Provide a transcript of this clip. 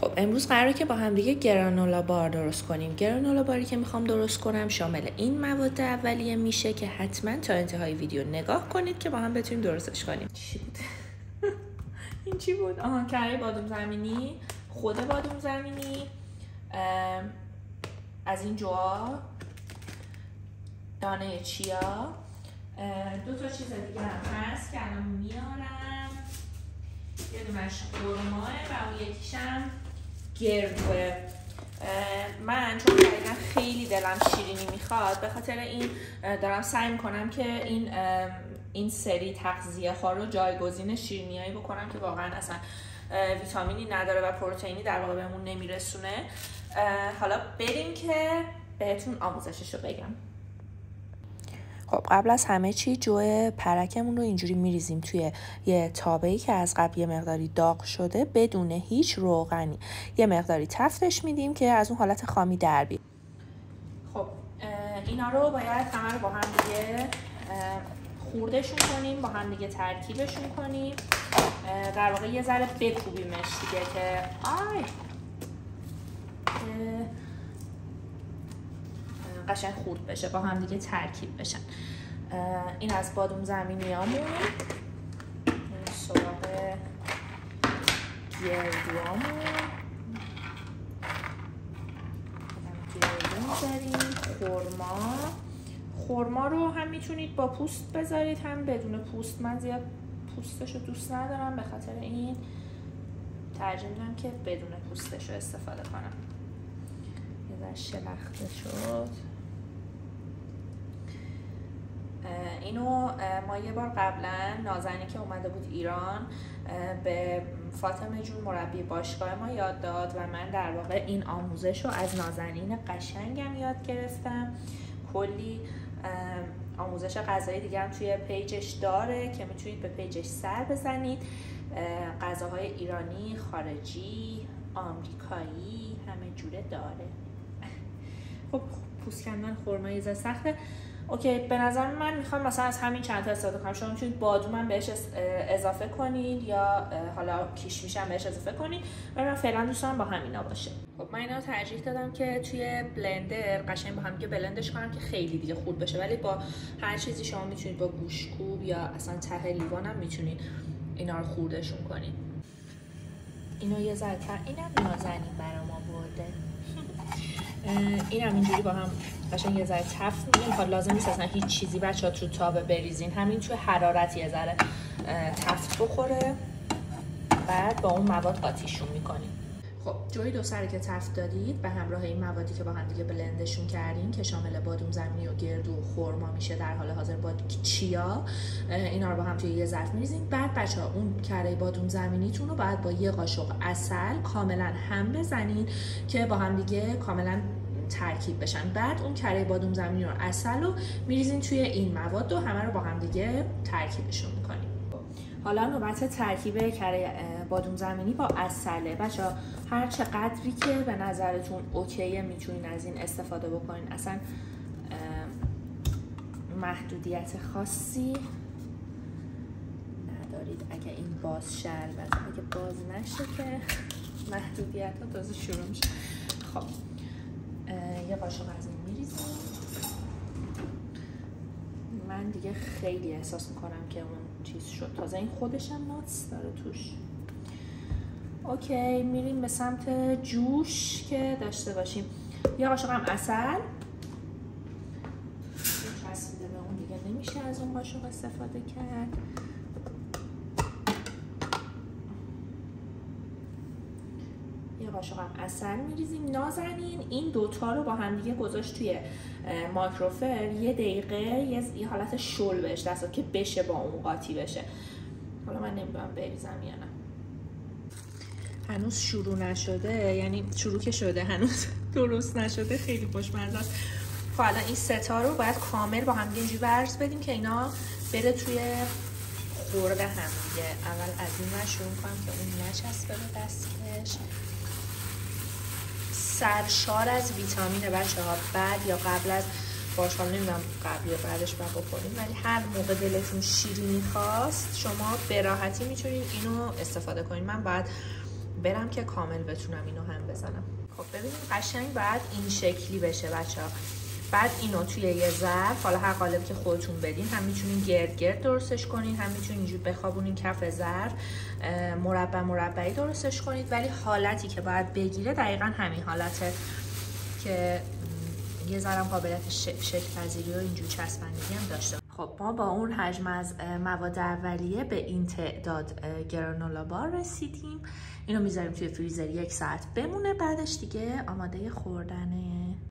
خب امروز قراره که با هم دیگه گرانولا بار درست کنیم. گرانولا باری که میخوام درست کنم شامل این مواد اولیه میشه که حتما تا انتهای ویدیو نگاه کنید که با هم بتونیم درستش کنیم. چی بود؟ این چی بود؟ کره بادوم زمینی، خود بادوم زمینی، از این جوها، دانه چیا، دو تا چیز دیگه هم هست که الان میارم. یه دونش خرماه و اون یکیشم گردوه. من چون دقیقا خیلی دلم شیرینی میخواد، به خاطر این دارم سعی میکنم که این سری تغذیه ها رو جایگزین شیرینیایی بکنم که واقعا اصلا ویتامینی نداره و پروتئینی در واقع بهمون نمیرسونه. حالا بریم که بهتون آموزشش رو بگم. خب قبل از همه چی جو پرکمون رو اینجوری میریزیم توی یه تابه‌ای که از قبل یه مقداری داغ شده بدون هیچ روغنی. یه مقداری تفتش میدیم که از اون حالت خامی در بیاد. خب اینا رو باید همه رو با هم دیگه خوردشون کنیم، با هم دیگه ترکیبشون کنیم. در واقع یه ذره بکوبیمش دیگه که قشنگ خورد بشه، با هم دیگه ترکیب بشن. این از بادوم زمینیامون. سراغ گردوامون گردو میذاریم. خرما رو هم میتونید با پوست بذارید هم بدون پوست. من زیاد پوستش رو دوست ندارم، به خاطر این ترجیح میدم که بدون پوستش رو استفاده کنم. یه ذره شلخته شد. اینو ما یه بار قبلا نازنی که اومده بود ایران به فاطمه جون مربی باشگاه ما یاد داد و من در واقع این آموزش رو از نازنین قشنگم یاد گرفتم. کلی آموزش غذایی دیگه هم توی پیجش داره که میتونید به پیجش سر بزنید. غذاهای ایرانی، خارجی، آمریکایی همه جوره داره. خب پوست کندن خرما یه ذره سخته. اوکی، به نظر من میخوام مثلا از همین چند تا استفاده کنم. شما میتونید بادوم هم بهش اضافه کنید یا حالا کیشمیش هم بهش اضافه کنید، ولی من فعلا دوست دارم با همینا باشه. خب من اینا رو ترجیح دادم که توی بلندر قشنگ با هم دیگه بلندش کنم که خیلی دیگه خورد بشه، ولی با هر چیزی شما میتونید، با گوشتکوب یا اصلا ته لیوان هم میتونید اینا رو خوردشون کنید. اینو یه ذره اینم نازنین برام آورده. این هم اینجوری با هم قشنگ یه ذره تفت میدیم. لازم نیست اصلا هیچ چیزی بچه‌ها تو تابه بریزین، همین توی حرارت یه ذره تفت بخوره، بعد با اون مواد قاطیشون میکنیم. خب جوی دو سری که تفت دادید به همراه این موادی که با هم دیگه بلندشون کردین که شامل بادوم زمینی و گردو و خرما میشه در حال حاضر با چیا، اینا رو با هم توی یه ظرف میریزین. بعد بچه‌ها اون کره بادوم زمینیتون رو بعد با یه قاشق عسل کاملا هم بزنین که با هم دیگه کاملا ترکیب بشن. بعد اون کره بادوم زمینی رو عسل رو میریزین توی این مواد و همه رو با هم دیگه ترکیبشون میکنیم. حالا نوبت ترکیب کره بادوم زمینی با عسله. بچه‌ها هر چه قدری که به نظرتون اوکیه میتونین از این استفاده بکنین، اصلا محدودیت خاصی ندارید. اگه این باز شه، البته اگه باز نشه که محدودیت ها تازه شروع میشه. خب یه قاشق از این میریزیم. من دیگه خیلی احساس میکنم که اون چیز شد، تازه این خودش هم ناتس داره توش. اوکی، میریم به سمت جوش که داشته باشیم. یه قاشق هم عسل. چسبیده به اون دیگه نمیشه از اون قاشق استفاده کرد. یه قاشق هم عسل میریزیم. نازنین این دوتا رو با هم دیگه گذاشت توی مایکروفر یه دقیقه، یه حالت شل بهش دست داد که بشه با اون قاطی بشه. حالا من نمیدونم بریزم یا نه. هنوز شروع نشده، یعنی شروع که شده هنوز درست نشده. خیلی خوشمزه است. خب الان این ستا رو باید کامل با هم دیگه اینجوری ورز بدیم که اینا بره توی خورده هم دیگه. اول از این شروع کنم که اون نچسبه به دستکش. سرشار از ویتامینه بچه‌ها. بعد یا قبل از باش، حالا نمیدونم قبل یا بعدش باید بخوریم، ولی هر موقع دلتون شیرینی خواست شما به راحتی میتونید اینو استفاده کنید. من بعد برم که کامل بتونم اینو هم بزنم. خب ببینیم قشنگ باید این شکلی بشه بچه‌ها. بعد اینو توی یه ظرف، حالا هر قالب که خودتون بدین، هم میتونین گرد گرد درستش کنین، هم میتونین اینجوری بخوابونین کف ظرف مربعی درستش کنید، ولی حالتی که باید بگیره دقیقاً همین حالته که یه ذره قابلیت شکل پذیری و اینجوری چسبندگی هم داشته. خب ما با اون حجم از مواد اولیه به این تعداد گرانولا بار رسیدیم. اینو میذاریم توی فریزر 1 ساعت بمونه، بعدش دیگه آماده خوردنه.